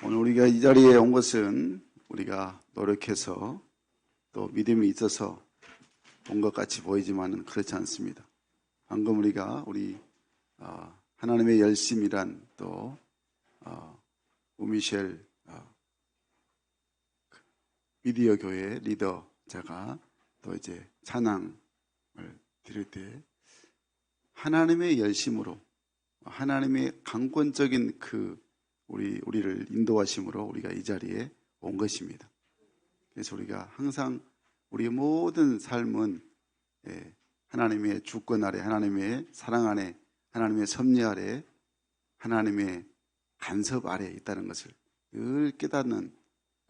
오늘 우리가 이 자리에 온 것은 우리가 노력해서 또 믿음이 있어서 온 것 같이 보이지만은 그렇지 않습니다. 방금 우리가 하나님의 열심이란 또 우미셸 미디어 교회 리더자가 또 이제 찬양을 드릴 때 하나님의 열심으로 하나님의 강권적인 우리를 인도하심으로 우리가 이 자리에 온 것입니다. 그래서 우리가 항상 우리의 모든 삶은 하나님의 주권 아래, 하나님의 사랑 아래, 하나님의 섭리 아래, 하나님의 간섭 아래 있다는 것을 늘 깨닫는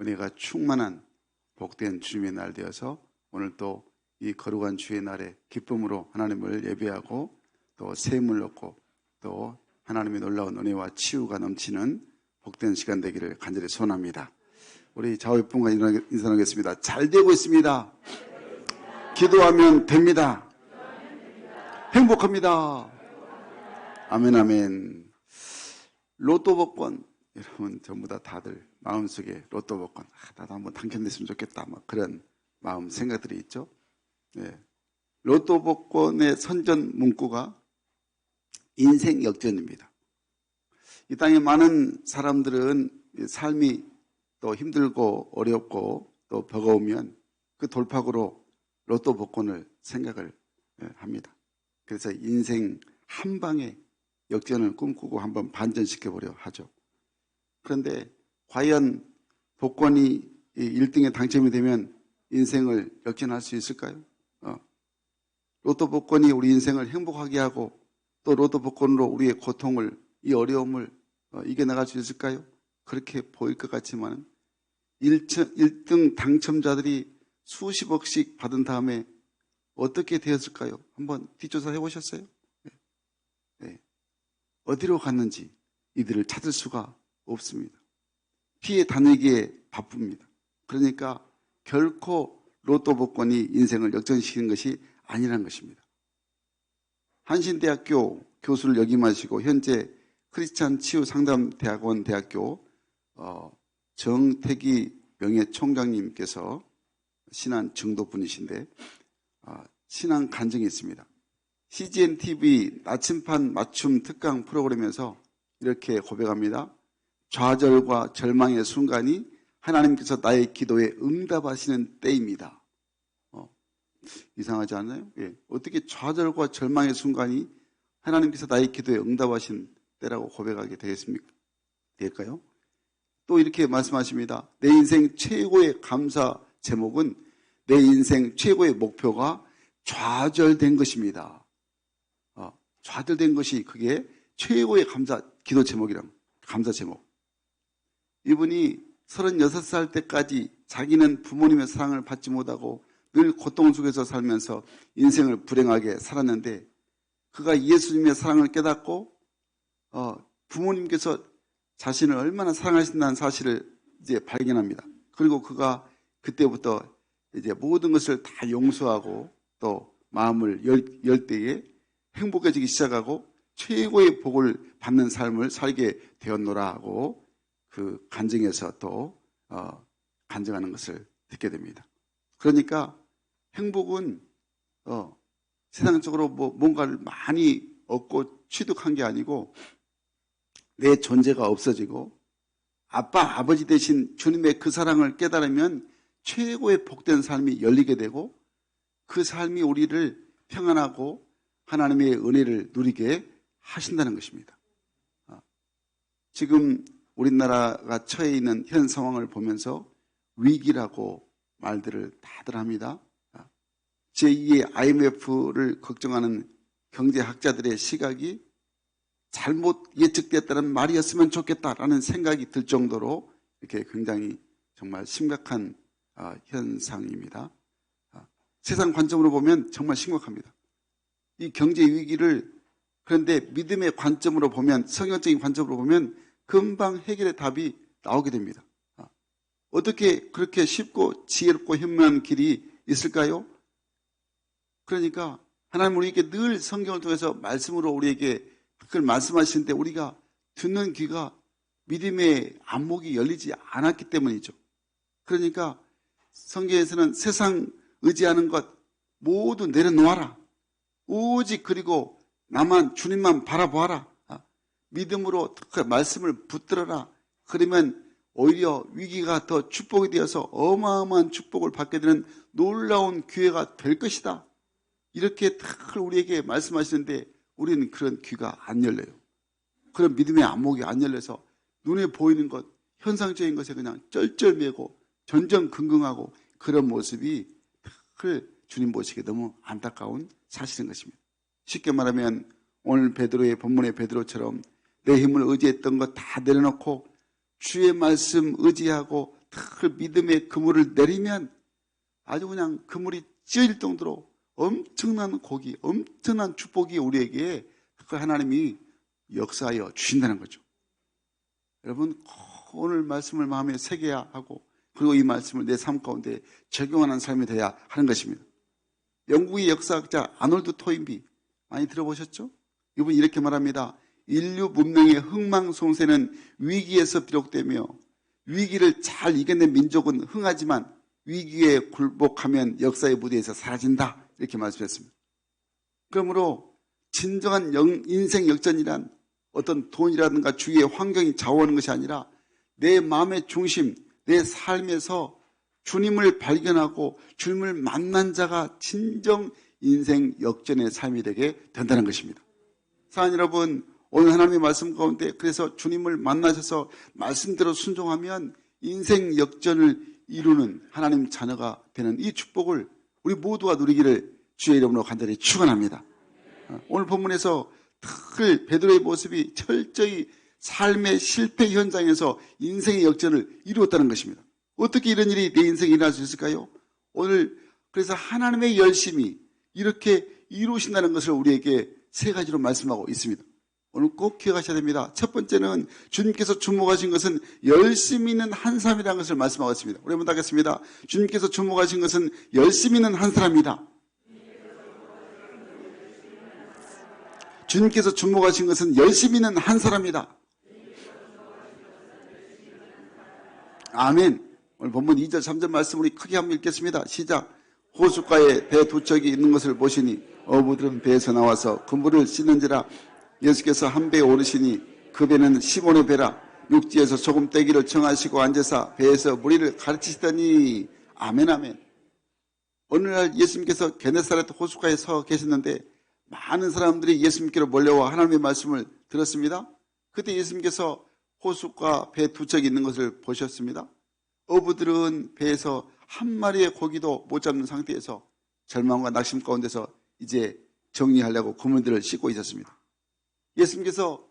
은혜가 충만한 복된 주님의 날 되어서 오늘 또 이 거룩한 주의 날에 기쁨으로 하나님을 예배하고 또 샘을 얻고 또 하나님의 놀라운 은혜와 치유가 넘치는 복된 시간 되기를 간절히 소원합니다. 우리 좌우의 분과 인사하겠습니다. 잘 되고 있습니다. 기도하면 됩니다. 행복합니다. 아멘, 아멘. 로또 복권, 여러분 전부 다들 마음속에 로또 복권, 나도 한번 당첨됐으면 좋겠다, 그런 마음 생각들이 있죠. 네. 로또 복권의 선전 문구가 인생 역전입니다. 이 땅에 많은 사람들은 삶이 또 힘들고 어렵고 또 버거우면 그 돌파구로 로또 복권을 생각을 합니다. 그래서 인생 한 방에 역전을 꿈꾸고 한번 반전시켜 보려 하죠. 그런데 과연 복권이 1등에 당첨이 되면 인생을 역전할 수 있을까요? 로또 복권이 우리 인생을 행복하게 하고 또 로또 복권으로 우리의 고통을, 이 어려움을 이겨나갈 수 있을까요? 그렇게 보일 것 같지만 1등 당첨자들이 수십억씩 받은 다음에 어떻게 되었을까요? 한번 뒷조사 해보셨어요? 네. 어디로 갔는지 이들을 찾을 수가 없습니다. 피해 다니기에 바쁩니다. 그러니까 결코 로또 복권이 인생을 역전시키는 것이 아니라는 것입니다. 한신대학교 교수를 역임하시고 현재 크리스찬 치유 상담대학원 대학교 정태기 명예총장님께서 신안 정도분이신데 신앙 간증이 있습니다. CGN TV 나침판 맞춤 특강 프로그램에서 이렇게 고백합니다. 좌절과 절망의 순간이 하나님께서 나의 기도에 응답하시는 때입니다. 이상하지 않나요? 예. 어떻게 좌절과 절망의 순간이 하나님께서 나의 기도에 응답하신 때라고 고백하게 될까요? 또 이렇게 말씀하십니다. 내 인생 최고의 감사 제목은 내 인생 최고의 목표가 좌절된 것입니다. 좌절된 것이 그게 최고의 기도 제목이란 감사 제목. 이분이 36살 때까지 자기는 부모님의 사랑을 받지 못하고 늘 고통 속에서 살면서 인생을 불행하게 살았는데 그가 예수님의 사랑을 깨닫고 부모님께서 자신을 얼마나 사랑하신다는 사실을 이제 발견합니다. 그리고 그가 그때부터 이제 모든 것을 다 용서하고 또 마음을 열 때에 행복해지기 시작하고 최고의 복을 받는 삶을 살게 되었노라 하고 그 간증에서 또 간증하는 것을 듣게 됩니다. 그러니까 행복은 세상적으로 뭔가를 많이 얻고 취득한 게 아니고 내 존재가 없어지고 아버지 대신 주님의 그 사랑을 깨달으면 최고의 복된 삶이 열리게 되고 그 삶이 우리를 평안하고 하나님의 은혜를 누리게 하신다는 것입니다. 지금 우리나라가 처해 있는 현 상황을 보면서 위기라고 말들을 다들 합니다. 제2의 IMF를 걱정하는 경제학자들의 시각이 잘못 예측됐다는 말이었으면 좋겠다라는 생각이 들 정도로 이렇게 굉장히 정말 심각한 현상입니다. 세상 관점으로 보면 정말 심각합니다. 이 경제 위기를 그런데 믿음의 관점으로 보면, 성경적인 관점으로 보면 금방 해결의 답이 나오게 됩니다. 어떻게 그렇게 쉽고 지혜롭고 현명한 길이 있을까요? 그러니까 하나님 우리에게 늘 성경을 통해서 말씀으로 우리에게 그걸 말씀하시는데 우리가 듣는 귀가 믿음의 안목이 열리지 않았기 때문이죠. 그러니까 성경에서는 세상 의지하는 것 모두 내려놓아라. 오직 그리고 나만 주님만 바라보아라. 믿음으로 그 말씀을 붙들어라. 그러면 오히려 위기가 더 축복이 되어서 어마어마한 축복을 받게 되는 놀라운 기회가 될 것이다. 이렇게 늘 우리에게 말씀하시는데 우리는 그런 귀가 안 열려요. 그런 믿음의 안목이 안 열려서 눈에 보이는 것, 현상적인 것에 그냥 쩔쩔매고 전전긍긍하고 그런 모습이 늘 주님 보시기에 너무 안타까운 사실인 것입니다. 쉽게 말하면 오늘 베드로의 본문의 베드로처럼 내 힘을 의지했던 것 다 내려놓고 주의 말씀 의지하고 늘 믿음의 그물을 내리면 아주 그냥 그물이 찢어질 정도로 엄청난 복이, 엄청난 축복이 우리에게 그 하나님이 역사하여 주신다는 거죠. 여러분 오늘 말씀을 마음에 새겨야 하고 그리고 이 말씀을 내 삶 가운데 적용하는 삶이 되어야 하는 것입니다. 영국의 역사학자 아놀드 토인비 많이 들어보셨죠? 이분이 이렇게 말합니다. 인류 문명의 흥망성쇠는 위기에서 비롯되며 위기를 잘 이겨낸 민족은 흥하지만 위기에 굴복하면 역사의 무대에서 사라진다. 이렇게 말씀했습니다. 그러므로 진정한 인생 역전이란 어떤 돈이라든가 주위의 환경이 좌우하는 것이 아니라 내 마음의 중심, 내 삶에서 주님을 발견하고 주님을 만난 자가 진정 인생 역전의 삶이 되게 된다는 것입니다. 사랑하는 여러분, 오늘 하나님의 말씀 가운데 그래서 주님을 만나셔서 말씀대로 순종하면 인생 역전을 이루는 하나님 자녀가 되는 이 축복을 우리 모두가 누리기를 주의 이름으로 간절히 축원합니다. 오늘 본문에서 늘 베드로의 모습이 철저히 삶의 실패 현장에서 인생의 역전을 이루었다는 것입니다. 어떻게 이런 일이 내 인생에 일어날 수 있을까요? 오늘 그래서 하나님의 열심이 이렇게 이루신다는 것을 우리에게 세 가지로 말씀하고 있습니다. 오늘 꼭 기억하셔야 됩니다. 첫 번째는 주님께서 주목하신 것은 열심히 있는 한 사람이라는 것을 말씀하고 있습니다. 우리 한번 하겠습니다. 주님께서 주목하신 것은 열심히 있는 한 사람이다. 주님께서 주목하신 것은 열심히 있는 한 사람이다. 아멘. 오늘 본문 2절 3절 말씀 우리 크게 한번 읽겠습니다. 시작. 호숫가에 배 두 척이 있는 것을 보시니 어부들은 배에서 나와서 그물을 씻는지라. 예수께서 한 배에 오르시니 그 배는 시몬의 배라. 육지에서 소금 떼기를 정하시고 앉으사 배에서 무리를 가르치시더니. 아멘 아멘. 어느 날 예수님께서 게네사렛 호숫가에 서 계셨는데 많은 사람들이 예수님께로 몰려와 하나님의 말씀을 들었습니다. 그때 예수님께서 호숫가 배 두 척이 있는 것을 보셨습니다. 어부들은 배에서 한 마리의 고기도 못 잡는 상태에서 절망과 낙심 가운데서 이제 정리하려고 그물들을 씻고 있었습니다. 예수님께서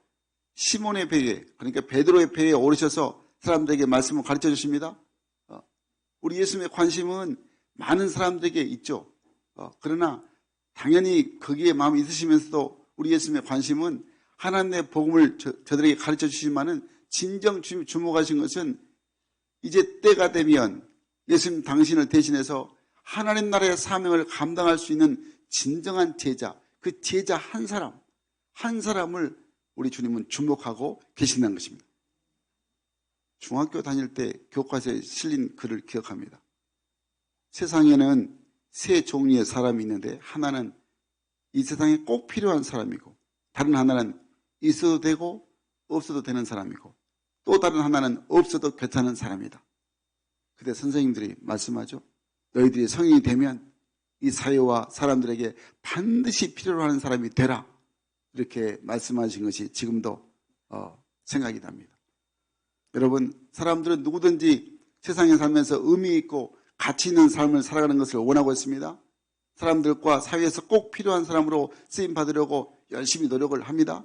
시몬의 배에, 그러니까 베드로의 배에 오르셔서 사람들에게 말씀을 가르쳐 주십니다. 우리 예수님의 관심은 많은 사람들에게 있죠. 그러나 당연히 거기에 마음이 있으시면서도 우리 예수님의 관심은 하나님의 복음을 저들에게 가르쳐 주시지만은 진정 주님 주목하신 것은 이제 때가 되면 예수님 당신을 대신해서 하나님 나라의 사명을 감당할 수 있는 진정한 제자, 그 제자 한 사람을 우리 주님은 주목하고 계신다는 것입니다. 중학교 다닐 때 교과서에 실린 글을 기억합니다. 세상에는 세 종류의 사람이 있는데 하나는 이 세상에 꼭 필요한 사람이고 다른 하나는 있어도 되고 없어도 되는 사람이고 또 다른 하나는 없어도 괜찮은 사람이다. 그때 선생님들이 말씀하죠. 너희들이 성인이 되면 이 사회와 사람들에게 반드시 필요로 하는 사람이 되라. 이렇게 말씀하신 것이 지금도 생각이 납니다. 여러분, 사람들은 누구든지 세상에 살면서 의미 있고 가치 있는 삶을 살아가는 것을 원하고 있습니다. 사람들과 사회에서 꼭 필요한 사람으로 쓰임 받으려고 열심히 노력을 합니다.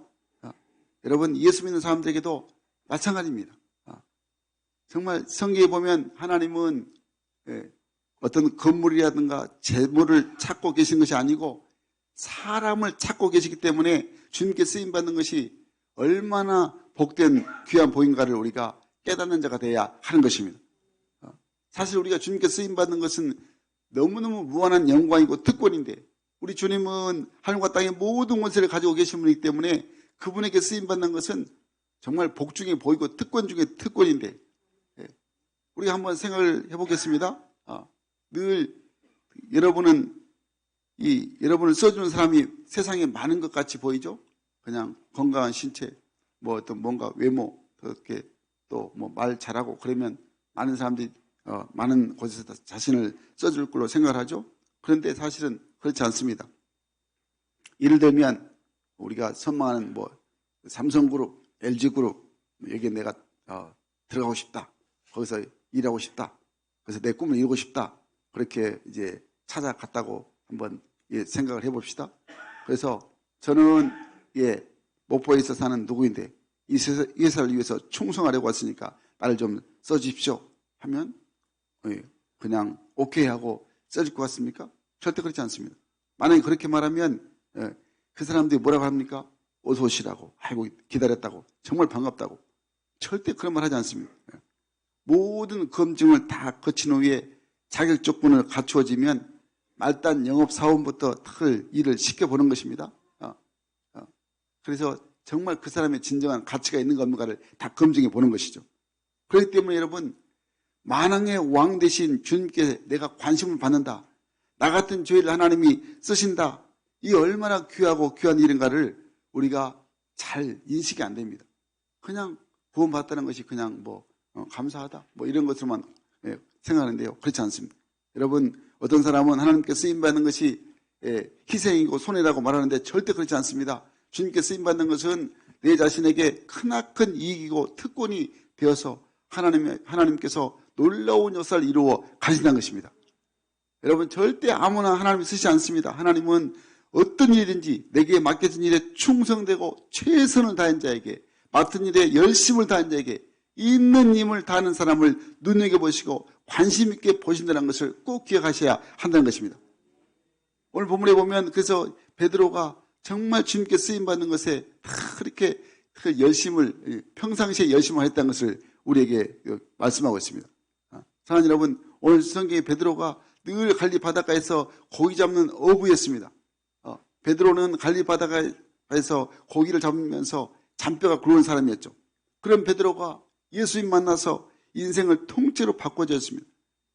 여러분, 예수 믿는 사람들에게도 마찬가지입니다. 정말 성경에 보면 하나님은 어떤 건물이라든가 재물을 찾고 계신 것이 아니고 사람을 찾고 계시기 때문에 주님께 쓰임받는 것이 얼마나 복된 귀한 복인가를 우리가 깨닫는 자가 되어야 하는 것입니다. 사실 우리가 주님께 쓰임받는 것은 너무너무 무한한 영광이고 특권인데 우리 주님은 하늘과 땅의 모든 권세를 가지고 계신 분이기 때문에 그분에게 쓰임받는 것은 정말 복 중에 복이고 특권 중에 특권인데, 우리가 한번 생각을 해보겠습니다. 늘 여러분은 여러분을 써주는 사람이 세상에 많은 것 같이 보이죠? 그냥 건강한 신체, 뭐 어떤 뭔가 외모, 그렇게 또 뭐 말 잘하고 그러면 많은 사람들이 많은 곳에서 자신을 써줄 걸로 생각을 하죠. 그런데 사실은 그렇지 않습니다. 예를 들면 우리가 선망하는 뭐 삼성그룹, LG그룹, 여기에 내가 들어가고 싶다. 거기서 일하고 싶다. 그래서 내 꿈을 이루고 싶다. 그렇게 이제 찾아갔다고 한번 생각을 해봅시다. 그래서 저는 목포에서 사는 누구인데 이 회사를 위해서 충성하려고 왔으니까 나를 좀 써주십시오 하면 그냥 오케이 하고 써줄 것 같습니까? 절대 그렇지 않습니다. 만약에 그렇게 말하면 그 사람들이 뭐라고 합니까? 어서 오시라고, 아이고 기다렸다고, 정말 반갑다고. 절대 그런 말 하지 않습니다. 모든 검증을 다 거친 후에 자격 조건을 갖추어지면 말단 영업사원부터 일을 시켜보는 것입니다. 그래서 정말 그 사람의 진정한 가치가 있는가 없는가를 다 검증해 보는 것이죠. 그렇기 때문에 여러분, 만왕의 왕 되신 주님께 내가 관심을 받는다. 나 같은 죄를 하나님이 쓰신다. 이 얼마나 귀하고 귀한 일인가를 우리가 잘 인식이 안 됩니다. 그냥 구원받았다는 것이 그냥 감사하다 이런 것으로만 생각하는데요. 그렇지 않습니다. 여러분, 어떤 사람은 하나님께 쓰임받는 것이 희생이고 손해라고 말하는데 절대 그렇지 않습니다. 주님께 쓰임받는 것은 내 자신에게 크나큰 이익이고 특권이 되어서 하나님께서 놀라운 역사를 이루어 가신다는 것입니다. 여러분, 절대 아무나 하나님이 쓰지 않습니다. 하나님은 어떤 일이든지 내게 맡겨진 일에 충성되고 최선을 다한 자에게, 맡은 일에 열심을 다한 자에게, 있는 힘을 다하는 사람을 눈여겨보시고 관심 있게 보신다는 것을 꼭 기억하셔야 한다는 것입니다. 오늘 본문에 보면 그래서 베드로가 정말 주님께 쓰임받는 것에 그렇게 평상시에 열심을 했다는 것을 우리에게 말씀하고 있습니다. 사랑하는 여러분, 오늘 성경에 베드로가 늘 갈리 바닷가에서 고기 잡는 어부였습니다. 베드로는 갈리 바닷가에서 고기를 잡으면서 잔뼈가 굵은 사람이었죠. 그런 베드로가 예수님 만나서 인생을 통째로 바꿔줬습니다.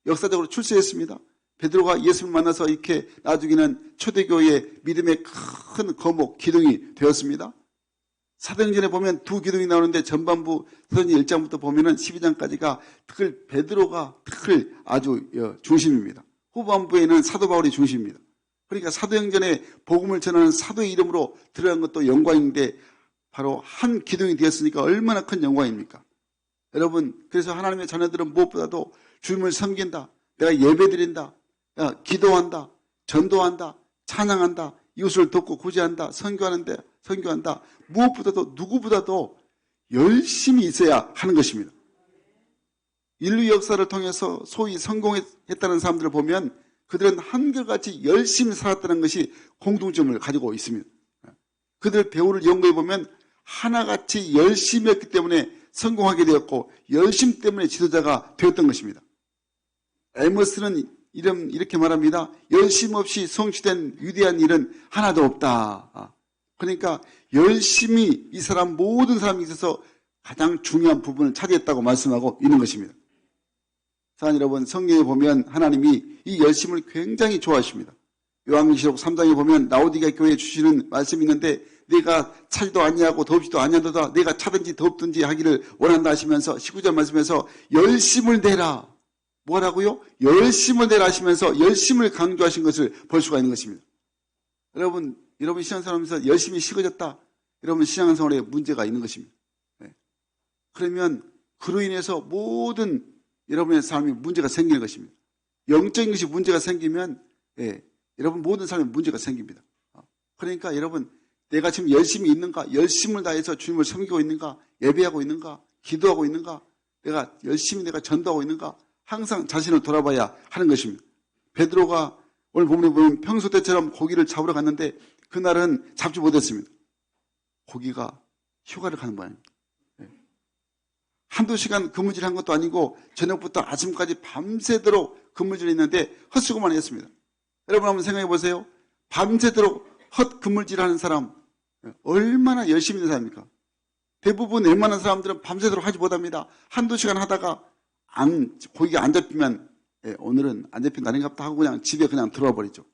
역사적으로 출세했습니다. 베드로가 예수님을 만나서 이렇게 나중에는 초대교회의 믿음의 큰 거목, 기둥이 되었습니다. 사도행전에 보면 두 기둥이 나오는데 전반부 사도행전 1장부터 보면은 12장까지가 베드로가 아주 중심입니다. 후반부에는 사도 바울이 중심입니다. 그러니까 사도행전에 복음을 전하는 사도의 이름으로 들어간 것도 영광인데 바로 한 기둥이 되었으니까 얼마나 큰 영광입니까? 여러분, 그래서 하나님의 자녀들은 무엇보다도 주님을 섬긴다, 내가 예배드린다, 기도한다, 전도한다, 찬양한다, 이웃을 돕고 구제한다, 선교한다. 무엇보다도 누구보다도 열심히 있어야 하는 것입니다. 인류 역사를 통해서 소위 성공했다는 사람들을 보면 그들은 한결같이 열심히 살았다는 것이 공통점을 가지고 있습니다. 그들 배우를 연구해 보면 하나같이 열심히 했기 때문에 성공하게 되었고 열심 때문에 지도자가 되었던 것입니다. 에머스는 이렇게 말합니다. 열심 없이 성취된 위대한 일은 하나도 없다. 그러니까 열심히 이 사람 모든 사람이 있어서 가장 중요한 부분을 차지했다고 말씀하고 있는 것입니다. 사랑하는 여러분, 성경에 보면 하나님이 이 열심을 굉장히 좋아하십니다. 요한계시록 3장에 보면 라오디게아 교회에 주시는 말씀이 있는데 내가 차지도 아니하고 덥지도 아니하도다 내가 차든지 덥든지 하기를 원한다 하시면서 19절 말씀에서 열심을 내라. 뭐라고요? 열심을 내라 하시면서 열심을 강조하신 것을 볼 수가 있는 것입니다. 여러분 신앙생활하면서 열심히 식어졌다. 여러분 신앙생활에 문제가 있는 것입니다. 그러면 그로 인해서 모든 여러분의 삶에 문제가 생기는 것입니다. 영적인 것이 문제가 생기면 여러분 모든 삶에 문제가 생깁니다. 그러니까 여러분 내가 지금 열심히 있는가? 열심을 다해서 주님을 섬기고 있는가? 예배하고 있는가? 기도하고 있는가? 내가 전도하고 있는가? 항상 자신을 돌아봐야 하는 것입니다. 베드로가 오늘 본문에 보면 평소 때처럼 고기를 잡으러 갔는데 그날은 잡지 못했습니다. 고기가 휴가를 가는 모양입니다. 한두 시간 근무질한 것도 아니고 저녁부터 아침까지 밤새도록 근무질을 했는데 헛수고만 했습니다. 여러분 한번 생각해 보세요. 밤새도록 헛 근무질하는 사람 얼마나 열심히 있는 사람입니까? 대부분 웬만한 사람들은 밤새도록 하지 못합니다. 한두 시간 하다가 고기가 안 잡히면 오늘은 안 잡힌 날인가 보다 하고 그냥 집에 그냥 들어와 버리죠.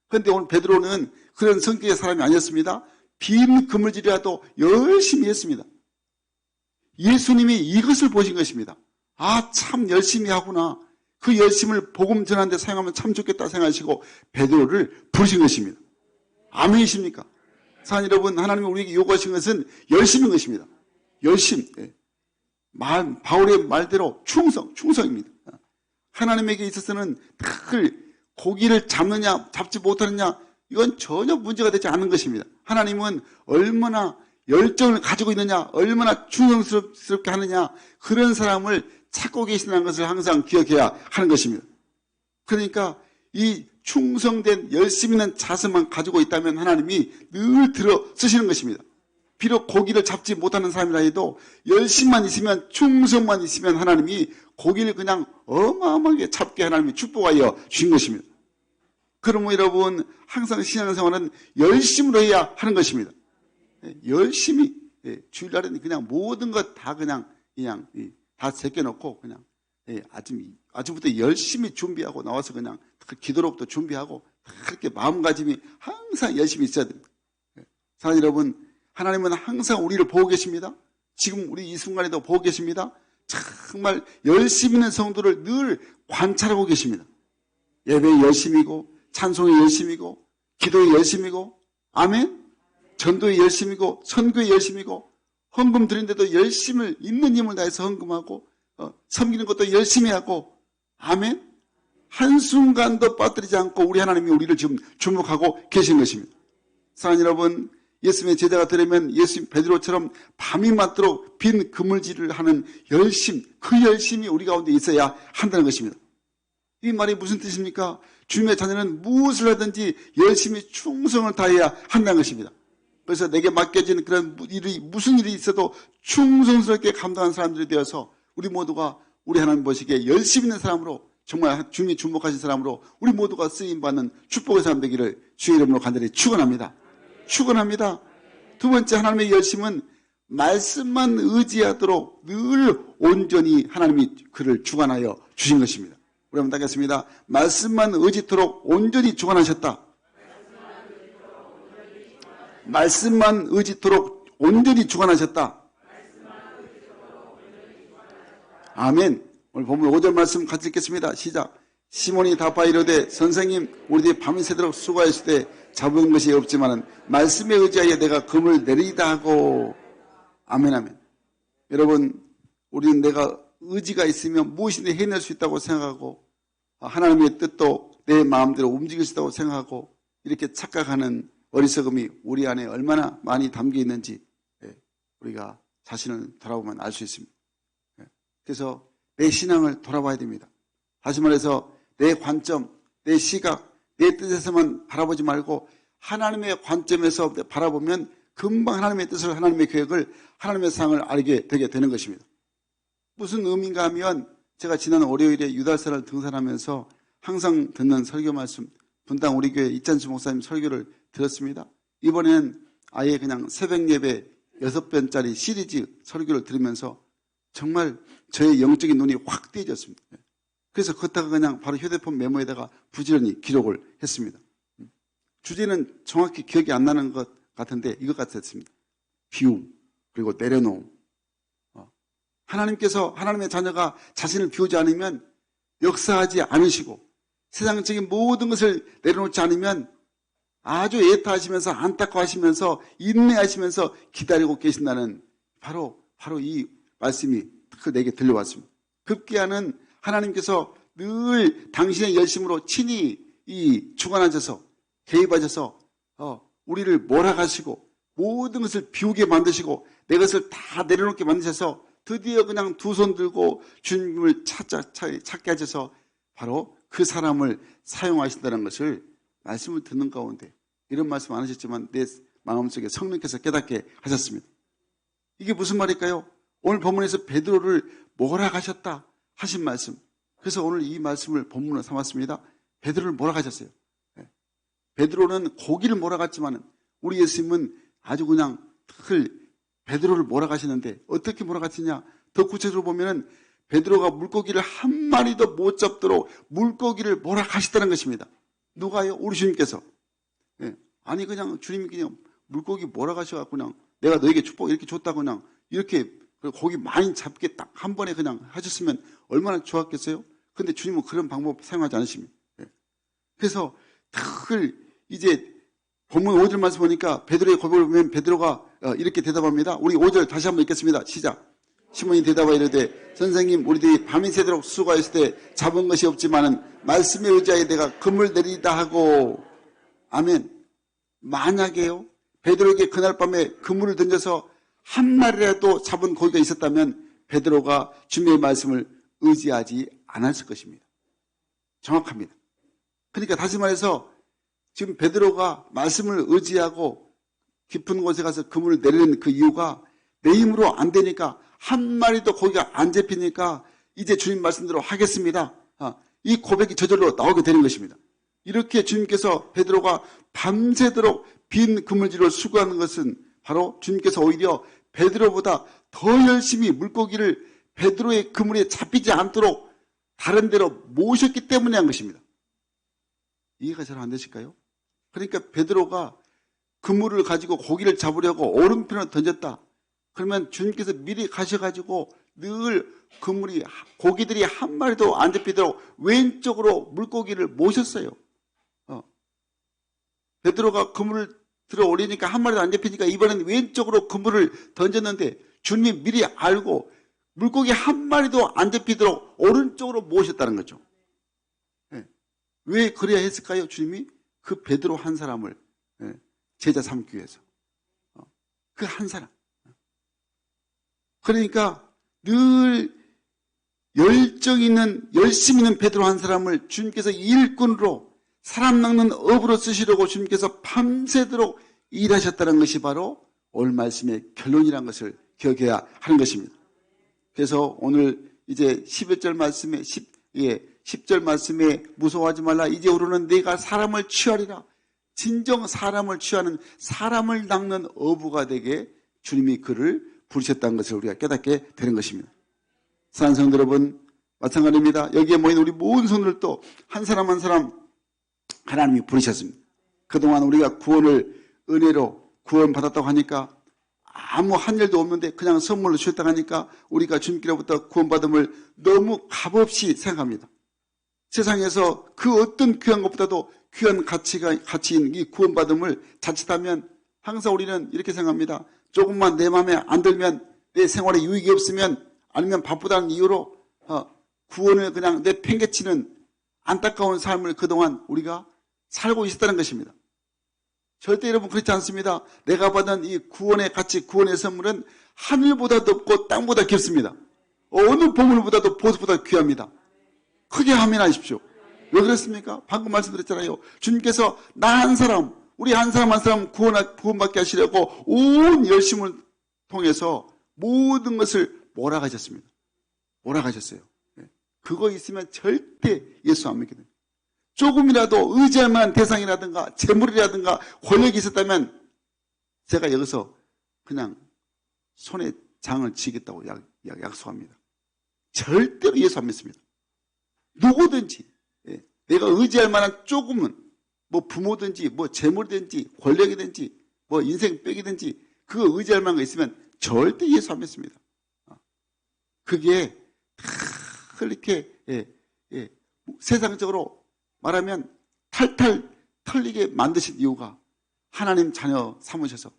그런데 오늘 베드로는 그런 성격의 사람이 아니었습니다. 빈 그물질이라도 열심히 했습니다. 예수님이 이것을 보신 것입니다. 아, 참 열심히 하구나. 그 열심을 복음 전하는 데 사용하면 참 좋겠다 생각하시고 베드로를 부르신 것입니다. 아멘이십니까? 사랑하는 여러분, 하나님이 우리에게 요구하신 것은 열심인 것입니다. 열심. 바울의 말대로 충성입니다. 하나님에게 있어서는 늘 고기를 잡느냐 잡지 못하느냐 이건 전혀 문제가 되지 않는 것입니다. 하나님은 얼마나 열정을 가지고 있느냐, 얼마나 충성스럽게 하느냐, 그런 사람을 찾고 계신다는 것을 항상 기억해야 하는 것입니다. 그러니까 이 충성된 열심 있는 자세만 가지고 있다면 하나님이 늘 들어 쓰시는 것입니다. 비록 고기를 잡지 못하는 사람이라 해도 열심만 있으면, 충성만 있으면 하나님이 고기를 그냥 어마어마하게 잡게 하나님이 축복하여 주신 것입니다. 그러므로 여러분, 항상 신앙생활은 열심으로 해야 하는 것입니다. 열심히, 주일날에는 그냥 모든 것 다 그냥 다 제껴놓고 그냥 아침부터 열심히 준비하고 나와서 그냥 기도록도 준비하고 그렇게 마음가짐이 항상 열심히 있어야 됩니다. 사랑하는 여러분, 하나님은 항상 우리를 보고 계십니다. 지금 우리 이 순간에도 보고 계십니다. 정말 열심히 있는 성도를 늘 관찰하고 계십니다. 예배에 열심이고, 찬송에 열심이고, 기도에 열심이고, 아멘? 전도에 열심이고, 선교에 열심이고, 헌금 드린데도 열심을 있는 힘을 다해서 헌금하고, 섬기는 것도 열심히 하고, 아멘? 한순간도 빠뜨리지 않고 우리 하나님이 우리를 지금 주목하고 계신 것입니다. 사랑하는 여러분, 예수님의 제자가 되려면 예수님 베드로처럼 밤이 맞도록 빈 그물질을 하는 열심, 그 열심이 우리 가운데 있어야 한다는 것입니다. 이 말이 무슨 뜻입니까? 주님의 자녀는 무엇을 하든지 열심히 충성을 다해야 한다는 것입니다. 그래서 내게 맡겨진 그런 일이 무슨 일이 있어도 충성스럽게 감당하는 사람들이 되어서 우리 모두가 우리 하나님 보시기에 열심 있는 사람으로, 정말 주님이 주목하신 사람으로 우리 모두가 쓰임받는 축복의 사람 되기를 주의 이름으로 간절히 축원합니다. 축원합니다. 두 번째, 하나님의 열심은 말씀만 의지하도록 늘 온전히 하나님이 그를 주관하여 주신 것입니다. 우리 한번 따겠습니다. 말씀만 의지토록 온전히 주관하셨다. 말씀만 의지토록 온전히 주관하셨다. 아멘. 오늘 본문 5절 말씀 같이 읽겠습니다. 시작. 시몬이 답하여 이르되 선생님, 우리들이 밤이 새도록 수고하였을 잡은 것이 없지만은 말씀에 의지하여 내가 금을 내리다 하고. 아멘, 아멘. 여러분, 우리는 내가 의지가 있으면 무엇이든 해낼 수 있다고 생각하고 하나님의 뜻도 내 마음대로 움직일 수 있다고 생각하고 이렇게 착각하는 어리석음이 우리 안에 얼마나 많이 담겨 있는지 우리가 자신을 돌아보면 알 수 있습니다. 그래서 내 신앙을 돌아봐야 됩니다. 다시 말해서 내 관점, 내 시각, 내 뜻에서만 바라보지 말고 하나님의 관점에서 바라보면 금방 하나님의 뜻을, 하나님의 계획을, 하나님의 사랑을 알게 되게 되는 것입니다. 무슨 의미인가 하면 제가 지난 월요일에 유달산을 등산하면서 항상 듣는 설교 말씀, 분당 우리 교회 이찬수 목사님 설교를 들었습니다. 이번에는 아예 그냥 새벽 예배 6번짜리 시리즈 설교를 들으면서 정말 저의 영적인 눈이 확 띄어졌습니다. 그래서 걷다가 그냥 바로 휴대폰 메모에다가 부지런히 기록을 했습니다. 주제는 정확히 기억이 안 나는 것 같은데 이것 같았습니다. 비움, 그리고 내려놓음. 하나님께서, 하나님의 자녀가 자신을 비우지 않으면 역사하지 않으시고 세상적인 모든 것을 내려놓지 않으면 아주 애타하시면서 안타까워하시면서 인내하시면서 기다리고 계신다는 바로 이 말씀이 내게 들려왔습니다. 급기야는 하나님께서 늘 당신의 열심으로 친히 주관하셔서 개입하셔서 우리를 몰아가시고 모든 것을 비우게 만드시고 내 것을 다 내려놓게 만드셔서 드디어 그냥 두 손 들고 주님을 찾게 하셔서 바로 그 사람을 사용하신다는 것을 말씀을 듣는 가운데 이런 말씀 안 하셨지만 내 마음속에 성령께서 깨닫게 하셨습니다. 이게 무슨 말일까요? 오늘 본문에서 베드로를 몰아가셨다 하신 말씀. 그래서 오늘 이 말씀을 본문으로 삼았습니다. 베드로를 몰아가셨어요. 베드로는 고기를 몰아갔지만 우리 예수님은 아주 그냥 베드로를 몰아가시는데 어떻게 몰아가시냐? 더 구체적으로 보면은 베드로가 물고기를 한 마리도 못 잡도록 물고기를 몰아가시다는 것입니다. 누가요? 우리 주님께서. 예. 아니 그냥 주님이 그냥 물고기 몰아가셔갖고 그냥 내가 너에게 축복 이렇게 줬다고 그냥 이렇게 고기 많이 잡게 딱 한 번에 그냥 하셨으면 얼마나 좋았겠어요? 근데 주님은 그런 방법 사용하지 않으십니다. 예. 그래서 늘 이제 본문 5절 말씀 보니까 베드로의 고백을 보면 베드로가 이렇게 대답합니다. 우리 5절 다시 한번 읽겠습니다. 시작. 시몬이 대답하여 이르되 선생님 우리들이 밤이 새도록 수고하였을 때 잡은 것이 없지만은 말씀에 의지하여 내가 그물 내리다 하고 아멘. 만약에요 베드로에게 그날 밤에 그물을 던져서 한 마리라도 잡은 고기가 있었다면 베드로가 주님의 말씀을 의지하지 않았을 것입니다. 정확합니다. 그러니까 다시 말해서 지금 베드로가 말씀을 의지하고 깊은 곳에 가서 그물을 내리는 그 이유가 내 힘으로 안 되니까 한 마리도 고기가 안 잡히니까 이제 주님 말씀대로 하겠습니다. 이 고백이 저절로 나오게 되는 것입니다. 이렇게 주님께서 베드로가 밤새도록 빈 그물질을 수고하는 것은 바로 주님께서 오히려 베드로보다 더 열심히 물고기를 베드로의 그물에 잡히지 않도록 다른 데로 모셨기 때문에 한 것입니다. 이해가 잘 안 되실까요? 그러니까 베드로가 그물을 가지고 고기를 잡으려고 오른편으로 던졌다. 그러면 주님께서 미리 가셔가지고 늘 그물이 고기들이 한 마리도 안 잡히도록 왼쪽으로 물고기를 모셨어요. 베드로가 그물을 들어 올리니까 한 마리도 안 잡히니까 이번엔 왼쪽으로 그물을 던졌는데 주님이 미리 알고 물고기 한 마리도 안 잡히도록 오른쪽으로 모으셨다는 거죠. 왜 그래야 했을까요? 주님이 그 베드로 한 사람을 제자 삼기 위해서. 그 한 사람. 그러니까 늘 열정 있는 열심 있는 베드로 한 사람을 주님께서 일꾼으로 사람 낚는 업으로 쓰시려고 주님께서 밤새도록 일하셨다는 것이 바로 오늘 말씀의 결론이라는 것을 기억해야 하는 것입니다. 그래서 오늘 이제 11절 말씀에 10절 말씀에 무서워하지 말라. 이제후로는 내가 사람을 취하리라. 진정 사람을 취하는 사람을 낚는 어부가 되게 주님이 그를 부르셨다는 것을 우리가 깨닫게 되는 것입니다. 사랑하는 성도 여러분, 마찬가지입니다. 여기에 모인 우리 모든 성도들도 한 사람 한 사람 하나님이 부르셨습니다. 그동안 우리가 구원을 은혜로 구원받았다고 하니까 아무 한 일도 없는데 그냥 선물로 주셨다고 하니까 우리가 주님께로부터 구원받음을 너무 값없이 생각합니다. 세상에서 그 어떤 귀한 것보다도 귀한 가치인 이 구원받음을 자칫하면 항상 우리는 이렇게 생각합니다. 조금만 내 마음에 안 들면 내 생활에 유익이 없으면 아니면 바쁘다는 이유로 구원을 그냥 내팽개치는 안타까운 삶을 그동안 우리가 살고 있었다는 것입니다. 절대 여러분 그렇지 않습니다. 내가 받은 이 구원의 가치, 구원의 선물은 하늘보다 높고 땅보다 깊습니다. 어느 보물보다도 보석보다 귀합니다. 크게 아멘하십시오. 왜 그렇습니까? 방금 말씀드렸잖아요. 주님께서 나 한 사람, 우리 한 사람 한 사람 구원받게 하시려고 온 열심을 통해서 모든 것을 몰아가셨습니다. 몰아가셨어요. 그거 있으면 절대 예수 안 믿게 됩니다. 조금이라도 의지할 만한 대상이라든가 재물이라든가 권력이 있었다면 제가 여기서 그냥 손에 장을 지겠다고 약속합니다. 절대로 예수 안 믿습니다. 누구든지 내가 의지할 만한 조금은 뭐 부모든지 뭐 재물이든지 권력이든지 뭐 인생 빽이든지 그거 의지할 만한 거 있으면 절대 예수 안 믿습니다. 그게 다 이렇게 세상적으로 말하면 탈탈 털리게 만드신 이유가 하나님 자녀 삼으셔서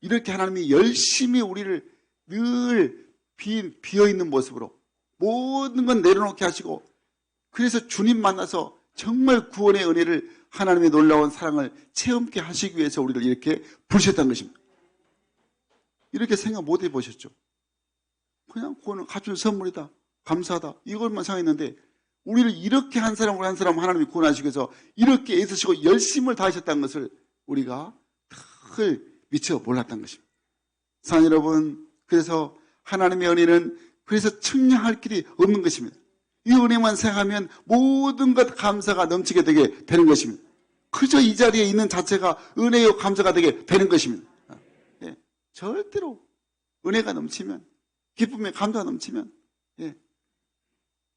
이렇게 하나님이 열심히 우리를 늘 비어있는 모습으로 모든 건 내려놓게 하시고 그래서 주님 만나서 정말 구원의 은혜를 하나님의 놀라운 사랑을 체험케 하시기 위해서 우리를 이렇게 부르셨다는 것입니다. 이렇게 생각 못 해보셨죠? 그냥 구원을 갖춘 선물이다. 감사하다. 이것만 생각했는데 우리를 이렇게 한 사람으로 한 사람 하나님이 구원하시기 위해서 이렇게 애쓰시고 열심을 다하셨다는 것을 우리가 늘 미처 몰랐다는 것입니다. 사랑하는 여러분, 그래서 하나님의 은혜는 그래서 측량할 길이 없는 것입니다. 이 은혜만 생각하면 모든 것 감사가 넘치게 되게 되는 것입니다. 그저 이 자리에 있는 자체가 은혜요 감사가 되게 되는 것입니다. 절대로 은혜가 넘치면, 기쁨의 감사가 넘치면, 예,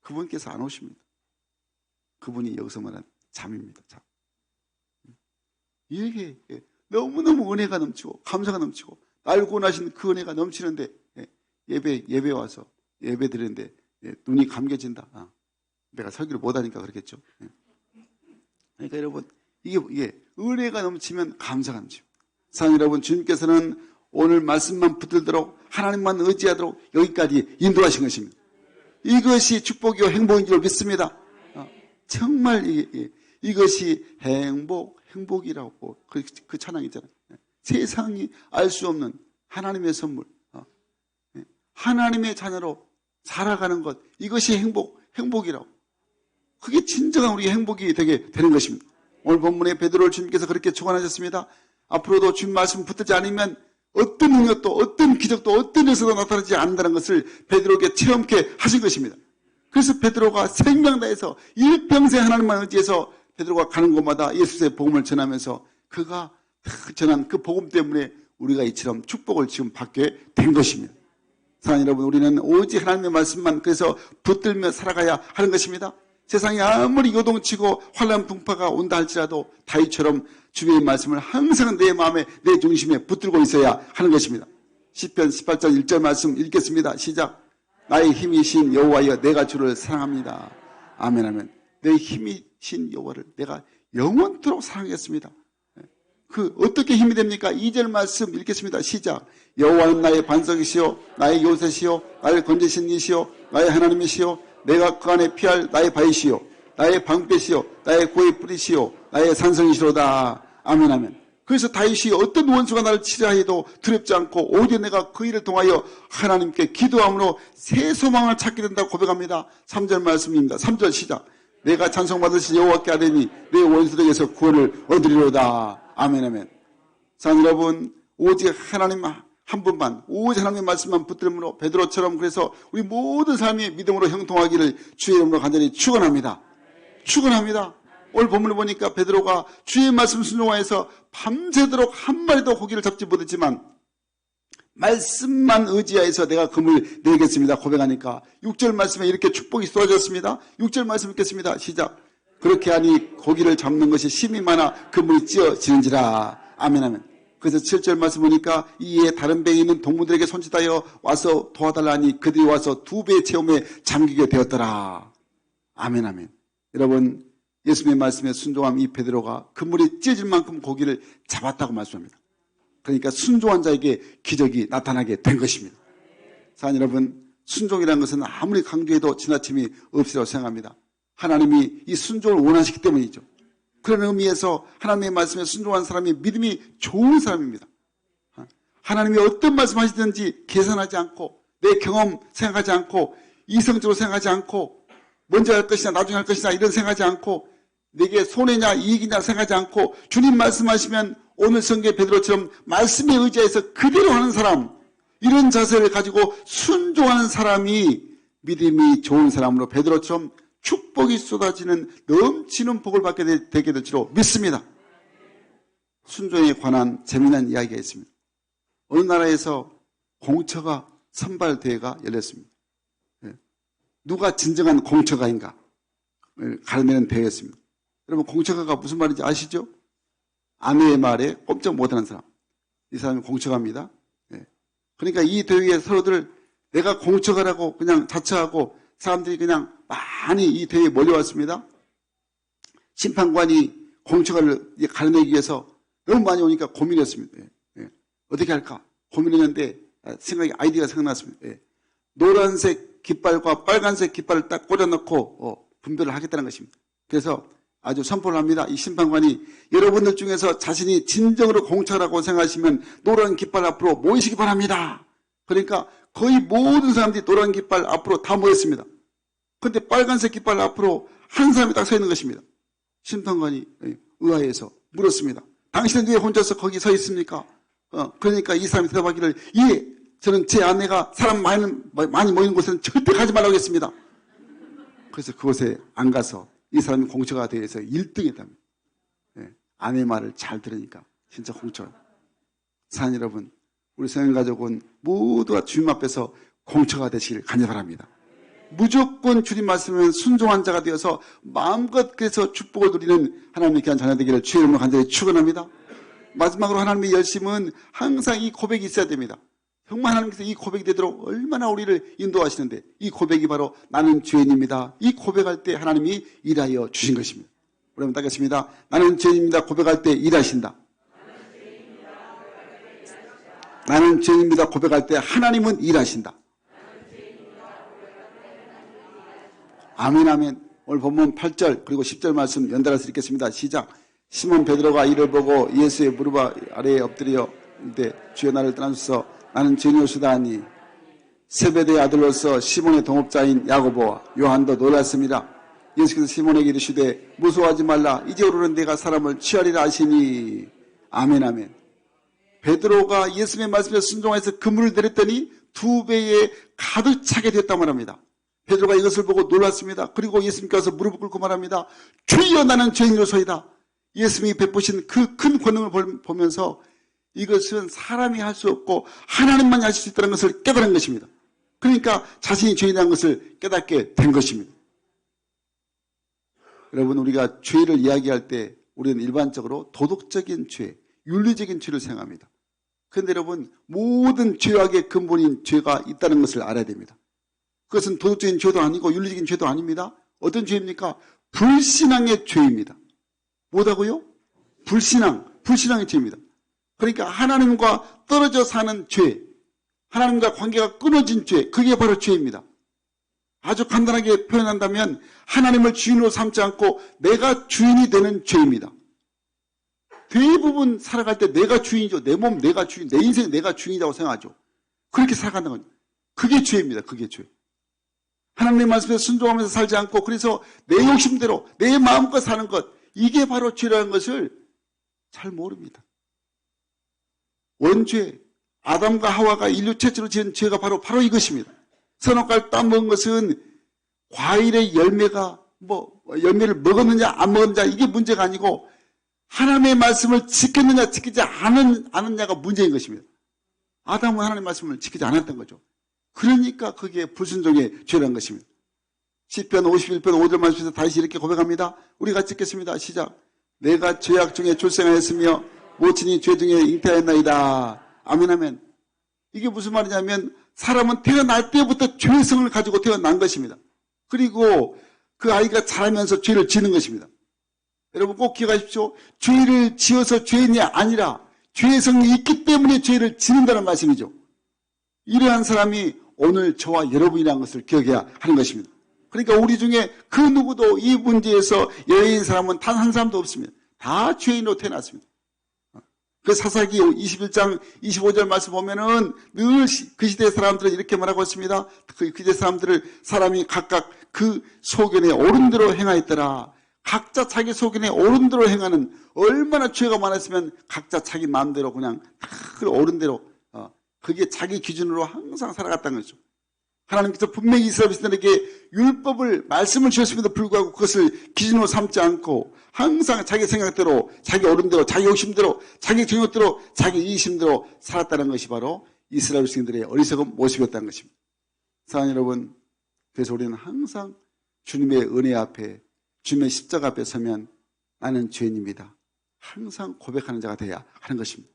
그분께서 안 오십니다. 그분이 여기서 말하는 잠입니다. 잠. 이렇게 너무너무 은혜가 넘치고 감사가 넘치고 날 구원하신 그 은혜가 넘치는데 예배 와서 예배 드리는데 눈이 감겨진다. 내가 설교를 못하니까 그렇겠죠. 그러니까 여러분 이게 은혜가 넘치면 감사가 넘칩니다. 사랑하는 여러분, 주님께서는 오늘 말씀만 붙들도록 하나님만 의지하도록 여기까지 인도하신 것입니다. 이것이 축복이요 행복인 줄 믿습니다. 정말 이것이 행복이라고 그 찬양 있잖아요. 세상이 알 수 없는 하나님의 선물, 하나님의 자녀로 살아가는 것, 이것이 행복이라고. 그게 진정한 우리의 행복이 되게 되는 것입니다. 오늘 본문에 베드로를 주님께서 그렇게 축원하셨습니다. 앞으로도 주님 말씀 붙들지 않으면 어떤 능력도 어떤 기적도 어떤 역사도 나타나지 않는다는 것을 베드로에게 체험케 하신 것입니다. 그래서 베드로가 생명 다해서 일평생 하나님만 의지해서 베드로가 가는 곳마다 예수의 복음을 전하면서 그가 전한 그 복음 때문에 우리가 이처럼 축복을 지금 받게 된 것입니다. 사랑하는 여러분, 우리는 오직 하나님의 말씀만 그래서 붙들며 살아가야 하는 것입니다. 세상이 아무리 요동치고 환난 풍파가 온다 할지라도 다윗처럼 주의 말씀을 항상 내 마음에 내 중심에 붙들고 있어야 하는 것입니다. 시편 18장 1절 말씀 읽겠습니다. 시작. 나의 힘이신 여호와여 내가 주를 사랑합니다. 아멘 아멘. 내 힘이신 여호와를 내가 영원토록 사랑하겠습니다. 그 어떻게 힘이 됩니까? 2절 말씀 읽겠습니다. 시작. 여호와는 나의 반석이시요 나의 요새시요 나를 건지신 이시요 나의 하나님이시요 내가 그 안에 피할 나의 바위시요 나의 방패시요 나의 고의 뿌리시요 나의 산성이시로다. 아멘 아멘. 그래서 다윗이 어떤 원수가 나를 치려해도 두렵지 않고 오히려 내가 그 일을 통하여 하나님께 기도함으로 새 소망을 찾게 된다고 고백합니다. 3절 말씀입니다. 3절 시작. 내가 찬송받으신 여호와께 아뢰니 내 원수들에게서 구원을 얻으리로다. 아멘 아멘. 자, 여러분, 오직 하나님 한 분만, 오직 하나님의 말씀만 붙들므로 베드로처럼 그래서 우리 모든 삶이 믿음으로 형통하기를 주의 이름으로 간절히 축원합니다. 축원합니다. 오늘 본문을 보니까 베드로가 주의 말씀 순종하여서 밤새도록 한 마리도 고기를 잡지 못했지만 말씀만 의지하여서 내가 금을 내겠습니다. 고백하니까 6절 말씀에 이렇게 축복이 쏟아졌습니다. 6절 말씀 읽겠습니다. 시작. 그렇게 하니 고기를 잡는 것이 심히 많아 그물이 찌어지는지라. 아멘 아멘. 그래서 7절 말씀 보니까 이에 다른 배에 있는 동무들에게 손짓하여 와서 도와달라니 그들이 와서 2배의 체험에 잠기게 되었더라. 아멘 아멘. 여러분, 예수님의 말씀에 순종한 이 베드로가 그물이 찢어질 만큼 고기를 잡았다고 말씀합니다. 그러니까 순종한 자에게 기적이 나타나게 된 것입니다. 사랑하는 여러분, 순종이라는 것은 아무리 강조해도 지나침이 없으리라고 생각합니다. 하나님이 이 순종을 원하시기 때문이죠. 그런 의미에서 하나님의 말씀에 순종한 사람이 믿음이 좋은 사람입니다. 하나님이 어떤 말씀하시든지 계산하지 않고 내 경험 생각하지 않고 이성적으로 생각하지 않고 먼저 할 것이나 나중에 할 것이나 이런 생각하지 않고 내게 손해냐 이익이냐 생각하지 않고 주님 말씀하시면 오늘 성경의 베드로처럼 말씀에 의지해서 그대로 하는 사람, 이런 자세를 가지고 순종하는 사람이 믿음이 좋은 사람으로 베드로처럼 축복이 쏟아지는 넘치는 복을 받게 되게 될 줄로 믿습니다. 순종에 관한 재미난 이야기가 있습니다. 어느 나라에서 공처가 선발 대회가 열렸습니다. 누가 진정한 공처가인가 가려내는 대회였습니다. 여러분, 공처가가 무슨 말인지 아시죠? 아내의 말에 꼼짝 못하는 사람. 이 사람이 공처가입니다. 그러니까 이 대회에 서로들 내가 공처가라고 그냥 자처하고 사람들이 그냥 많이 이 대회에 몰려왔습니다. 심판관이 공처가를 가려내기 위해서 너무 많이 오니까 고민했습니다. 어떻게 할까? 고민했는데 아이디어가 생각났습니다. 노란색 깃발과 빨간색 깃발을 딱 꽂아놓고 분별을 하겠다는 것입니다. 그래서 아주 선포를 합니다. 이 심판관이 여러분들 중에서 자신이 진정으로 공처라고 생각하시면 노란 깃발 앞으로 모이시기 바랍니다. 그러니까 거의 모든 사람들이 노란 깃발 앞으로 다 모였습니다. 그런데 빨간색 깃발 앞으로 한 사람이 딱 서 있는 것입니다. 심판관이 의아해서 물었습니다. 당신은 왜 혼자서 거기 서 있습니까? 그러니까 이 사람이 대답하기를, 예, 저는 제 아내가 사람 많이 모이는 곳에는 절대 가지 말라고 했습니다. 그래서 그곳에 안 가서 이 사람이 공처가 되어서 1등했답니다. 아내 말을 잘 들으니까 진짜 공처가. 사랑 여러분, 우리 성행가족은 모두가 주님 앞에서 공처가 되시길 간절히 바랍니다. 무조건 주님 말씀은 순종한 자가 되어서 마음껏 그래서 축복을 누리는 하나님의 귀한 자녀 되기를 주의 이름으로 간절히 축원합니다. 마지막으로 하나님의 열심은 항상 이 고백이 있어야 됩니다. 정말 하나님께서 이 고백이 되도록 얼마나 우리를 인도하시는데, 이 고백이 바로 나는 죄인입니다. 이 고백할 때 하나님이 일하여 주신 것입니다. 우리 한번 따겠습니다. 나는 죄인입니다. 고백할 때 일하신다. 나는 죄인입니다. 고백할 때 하나님은 일하신다. 아멘, 아멘. 오늘 본문 8절 그리고 10절 말씀 연달아서 읽겠습니다. 시작. 시몬 베드로가 이를 보고 예수의 무릎 아래에 엎드려 이때 주여 나를 떠나소서 나는 죄인이오소이다 하니 세베대의 아들로서 시몬의 동업자인 야고보와 요한도 놀랐습니다. 예수께서 시몬에게 이르시되 무서워하지 말라 이제 오르는 내가 사람을 취하리라 하시니. 아멘, 아멘. 베드로가 예수님의 말씀에 순종해서 그물을 내렸더니 2배에 가득 차게 되었단 말합니다. 베드로가 이것을 보고 놀랐습니다. 그리고 예수님께서 무릎을 꿇고 말합니다. 주여 나는 죄인이로소이다. 예수님이 베푸신 그 큰 권능을 보면서 이것은 사람이 할 수 없고 하나님만이 하실 수 있다는 것을 깨달은 것입니다. 그러니까 자신이 죄인이라는 것을 깨닫게 된 것입니다. 여러분, 우리가 죄를 이야기할 때 우리는 일반적으로 도덕적인 죄, 윤리적인 죄를 생각합니다. 그런데 여러분, 모든 죄악의 근본인 죄가 있다는 것을 알아야 됩니다. 그것은 도덕적인 죄도 아니고 윤리적인 죄도 아닙니다. 어떤 죄입니까? 불신앙의 죄입니다. 뭐라고요? 불신앙의 죄입니다. 그러니까 하나님과 떨어져 사는 죄, 하나님과 관계가 끊어진 죄, 그게 바로 죄입니다. 아주 간단하게 표현한다면 하나님을 주인으로 삼지 않고 내가 주인이 되는 죄입니다. 대부분 살아갈 때 내가 주인이죠. 내 몸 내가 주인, 내 인생 내가 주인이라고 생각하죠. 그렇게 살아간다는 거죠. 그게 죄입니다. 그게 죄. 하나님의 말씀에 순종하면서 살지 않고 그래서 내 욕심대로 내 마음껏 사는 것, 이게 바로 죄라는 것을 잘 모릅니다. 원죄, 아담과 하와가 인류 최초로 지은 죄가 바로 이것입니다. 선악과를 따먹은 것은 과일의 열매가 열매를 먹었느냐 안 먹었느냐 이게 문제가 아니고 하나님의 말씀을 지켰느냐 지키지 않았느냐가 문제인 것입니다. 아담은 하나님의 말씀을 지키지 않았던 거죠. 그러니까 그게 불순종의 죄라는 것입니다. 시편 51편 5절 말씀에서 다시 이렇게 고백합니다. 우리 같이 읽겠습니다. 시작. 내가 죄악 중에 출생하였으며 모친이 죄 중에 잉태하였나이다. 아멘, 아멘. 이게 무슨 말이냐면 사람은 태어날 때부터 죄성을 가지고 태어난 것입니다. 그리고 그 아이가 자라면서 죄를 지는 것입니다. 여러분 꼭 기억하십시오. 죄를 지어서 죄인이 아니라 죄성이 있기 때문에 죄를 지는다는 말씀이죠. 이러한 사람이 오늘 저와 여러분이라는 것을 기억해야 하는 것입니다. 그러니까 우리 중에 그 누구도 이 문제에서 여인 사람은 단 한 사람도 없습니다. 다 죄인으로 태어났습니다. 그 사사기 21장 25절 말씀 보면은 늘 그 시대 사람들은 이렇게 말하고 있습니다. 그 시대 사람이 각각 그 소견에 옳은 대로 행하였더라. 각자 자기 소견에 옳은 대로 행하는, 얼마나 죄가 많았으면 각자 자기 마음대로 그냥 그 옳은 대로 그게 자기 기준으로 항상 살아갔다는 거죠. 하나님께서 분명히 이스라엘 백성들에게 율법을 말씀을 주셨음에도 불구하고 그것을 기준으로 삼지 않고 항상 자기 생각대로, 자기 옳은대로, 자기 욕심대로, 자기 정욕대로, 자기 이심대로 살았다는 것이 바로 이스라엘 백성들의 어리석은 모습이었다는 것입니다. 사랑하는 여러분, 그래서 우리는 항상 주님의 은혜 앞에, 주님의 십자가 앞에 서면 나는 죄인입니다. 항상 고백하는 자가 되어야 하는 것입니다.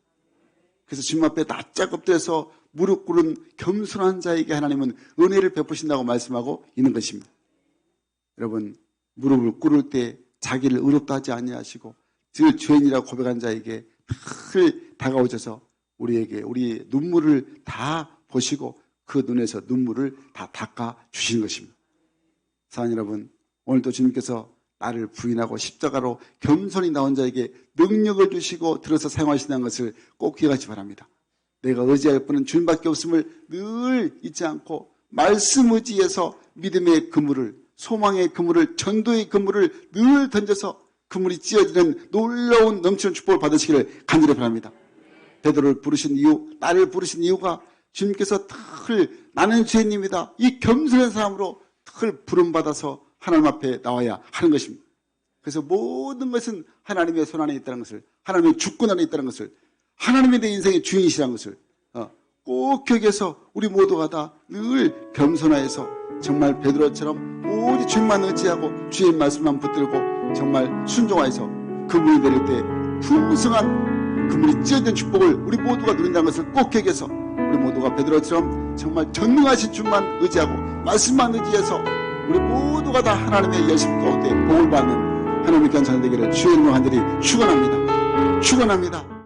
그래서 주님 앞에 납작 엎드려서 무릎 꿇은 겸손한 자에게 하나님은 은혜를 베푸신다고 말씀하고 있는 것입니다. 여러분, 무릎을 꿇을 때 자기를 의롭다 하지 아니하시고 그 죄인이라고 고백한 자에게 늘 다가오셔서 우리에게 우리의 눈물을 다 보시고 그 눈에서 눈물을 다 닦아 주시는 것입니다. 사랑하는 여러분, 오늘도 주님께서 나를 부인하고 십자가로 겸손히 나온 자에게 능력을 주시고 들어서 사용하신다는 것을 꼭 기억하시기 바랍니다. 내가 의지할 분은 주님밖에 없음을 늘 잊지 않고 말씀 의지에서 믿음의 그물을, 소망의 그물을, 전도의 그물을 늘 던져서 그물이 찢어지는 놀라운 넘치는 축복을 받으시기를 간절히 바랍니다. 베드로를 부르신 이유, 나를 부르신 이유가 주님께서 늘 나는 죄인입니다. 이 겸손한 사람으로 늘 부름받아서 하나님 앞에 나와야 하는 것입니다. 그래서 모든 것은 하나님의 손 안에 있다는 것을, 하나님의 주권 안에 있다는 것을, 하나님이 내 인생의 주인이시라는 것을 꼭 기억해서 우리 모두가 다 늘 겸손하여서 정말 베드로처럼 오직 주님만 의지하고 주의 말씀만 붙들고 정말 순종하여서 그분이 내릴 때 풍성한 그분이 찢어진 축복을 우리 모두가 누린다는 것을 꼭 기억해서 우리 모두가 베드로처럼 정말 전능하신 주만 의지하고 말씀만 의지해서 우리 모두가 다 하나님의 열심 가운데 복을 받는 하나님의 견산되기를 주의 이름으로 간절히 축원합니다. 축원합니다.